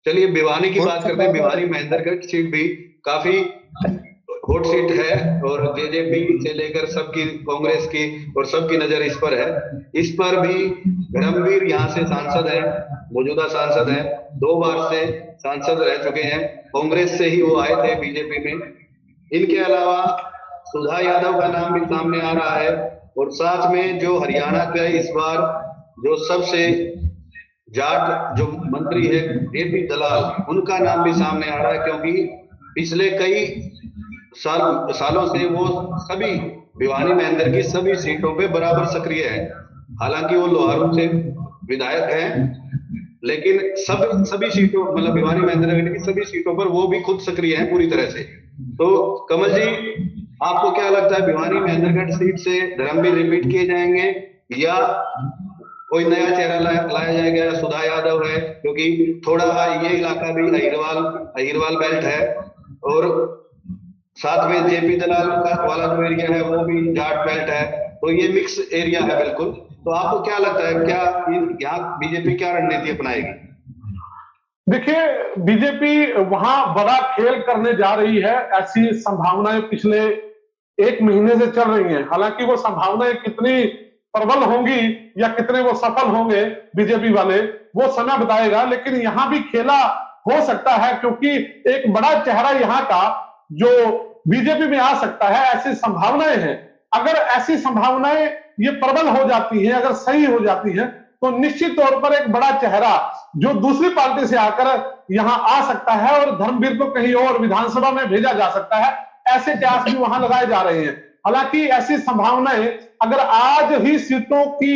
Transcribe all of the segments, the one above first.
चलिए भिवानी की बात करते हैं। भिवानी महेंद्रगढ़ सीट भी काफी हॉट सीट है और जेजेपी से लेकर सबकी, कांग्रेस की और सबकी नजर इस पर है। इस पर भी धर्मवीर यहाँ से सांसद है, मौजूदा सांसद है, 2 बार से सांसद रह चुके हैं। कांग्रेस से ही वो आए थे बीजेपी में। इनके अलावा सुधा यादव का नाम भी सामने आ रहा है और साथ में जो हरियाणा का इस बार जो सबसे जाट जो मंत्री है जेपी दलाल, उनका नाम भी सामने आ रहा है, क्योंकि पिछले कई सालों से वो सभी भिवानी महेंद्र की सभी सीटों पे बराबर सक्रिय है। हालांकि वो लोहारू से विधायक हैं, लेकिन सभी सीटों, मतलब भिवानी महेंद्रगढ़ की सभी सीटों पर वो भी खुद सक्रिय हैं पूरी तरह से। तो कमल जी, आपको क्या लगता है, भिवानी महेंद्रगढ़ सीट से धर्मवीर रिपीट किए जाएंगे या कोई नया चेहरा लाया जाएगा? सुधा यादव है, क्योंकि थोड़ा ये इलाका भी अहिरवाल बेल्ट है, और साथ में जेपी दलाल का वाला जो एरिया है वो भी जाट बेल्ट है, तो ये मिक्स एरिया है बिल्कुल। तो आपको क्या लगता है, क्या यहाँ बीजेपी क्या रणनीति अपनाएगी? देखिए, बीजेपी वहां बड़ा खेल करने जा रही है, ऐसी संभावनाएं पिछले 1 महीने से चल रही हैं। हालांकि वो संभावनाएं कितनी प्रबल होंगी या कितने वो सफल होंगे बीजेपी वाले, वो समय बताएगा। लेकिन यहाँ भी खेला हो सकता है, क्योंकि एक बड़ा चेहरा यहाँ का जो बीजेपी में आ सकता है, ऐसी संभावनाएं हैं। अगर ऐसी संभावनाएं ये प्रबल हो जाती हैं, अगर सही हो जाती हैं, तो निश्चित तौर पर एक बड़ा चेहरा जो दूसरी पार्टी से आकर यहां आ सकता है और धर्मवीर को कहीं और विधानसभा में भेजा जा सकता है, ऐसे प्रयास भी वहां लगाए जा रहे हैं। हालांकि ऐसी संभावनाएं अगर आज ही सीटों की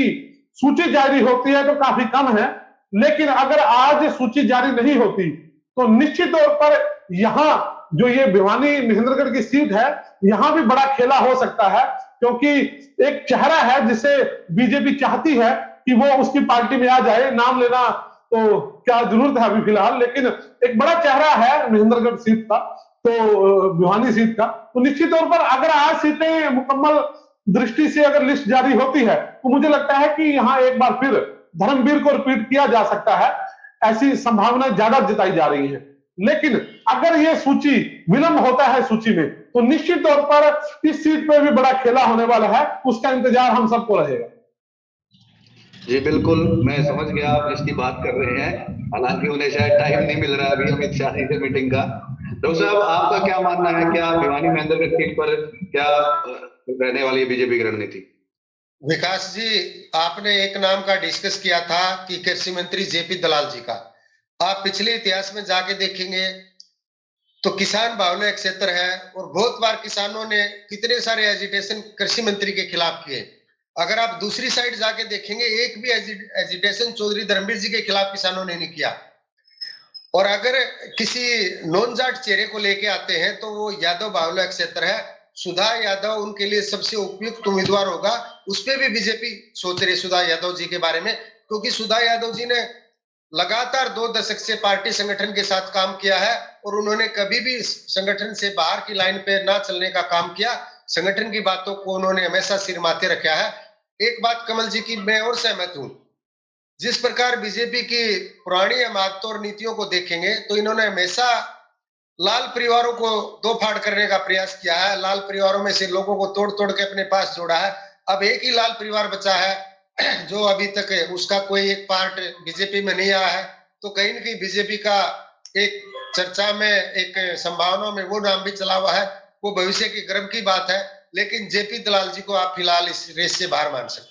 सूची जारी होती है तो काफी कम है, लेकिन अगर आज सूची जारी नहीं होती तो निश्चित तौर पर यहां जो ये भिवानी महेंद्रगढ़ की सीट है, यहां भी बड़ा खेला हो सकता है, क्योंकि एक चेहरा है जिसे बीजेपी चाहती है कि वो उसकी पार्टी में आ जाए। नाम लेना तो क्या जरूरत है अभी फिलहाल, लेकिन एक बड़ा चेहरा है महेंद्रगढ़ सीट का, तो भिवानी सीट का। तो निश्चित तौर पर अगर आज सीटें मुकम्मल दृष्टि से अगर लिस्ट जारी होती है, तो मुझे लगता है कि यहां एक बार फिर धर्मवीर को रिपीट किया जा सकता है, ऐसी संभावना ज्यादा जताई जा रही है। लेकिन अगर यह सूची विलंब होता है सूची में, तो निश्चित तौर पर इस सीट पे भी बड़ा खेला होने वाला है, उसका इंतजार हम सबको रहेगा। जी बिल्कुल, मैं समझ गया आप जिसकी बात कर रहे हैं। हालांकि उन्हें शायद टाइम नहीं मिल रहा अभी अमित शाह से मीटिंग का। डॉक्टर साहब, आपका क्या मानना है, क्या भिवानी महेंद्रगढ़ सीट पर क्या रहने वाली है बीजेपी की रणनीति? विकास जी, आपने एक नाम का डिस्कस किया था कि कृषि मंत्री जेपी दलाल जी का। आप पिछले इतिहास में जाके देखेंगे तो किसान बाहुल्य क्षेत्र है और बहुत बार किसानों ने कितने सारे एजिटेशन कृषि मंत्री के खिलाफ किए। अगर आप दूसरी साइड जाके देखेंगे, एक भी एजिटेशन चौधरी धर्मवीर जी के खिलाफ किसानों ने नहीं किया। और अगर किसी नॉन जाट चेहरे को लेके आते हैं तो वो यादव बाहुल्य क्षेत्र है, सुधा यादव उनके लिए सबसे उपयुक्त उम्मीदवार होगा। उस पर भी बीजेपी सोच रही है सुधा यादव जी के बारे में, क्योंकि सुधा यादव जी ने लगातार 2 दशक से पार्टी संगठन के साथ काम किया है और उन्होंने कभी भी संगठन से बाहर की लाइन पे ना चलने का काम किया। संगठन की बातों को उन्होंने हमेशा सिर माथे रखा है। एक बात कमल जी की मैं और सहमत हूं, जिस प्रकार बीजेपी की पुरानी अमादत और नीतियों को देखेंगे तो इन्होंने हमेशा लाल परिवारों को दो फाड़ करने का प्रयास किया है। लाल परिवारों में से लोगों को तोड़ तोड़ के अपने पास जोड़ा है। अब एक ही लाल परिवार बचा है जो अभी तक है, उसका कोई एक पार्ट बीजेपी में नहीं आया है। तो कहीं ना कहीं बीजेपी का एक चर्चा में, एक संभावना में वो नाम भी चला हुआ है। वो भविष्य के गर्व की बात है, लेकिन जेपी दलाल जी को आप फिलहाल इस रेस से बाहर मान सकते हैं।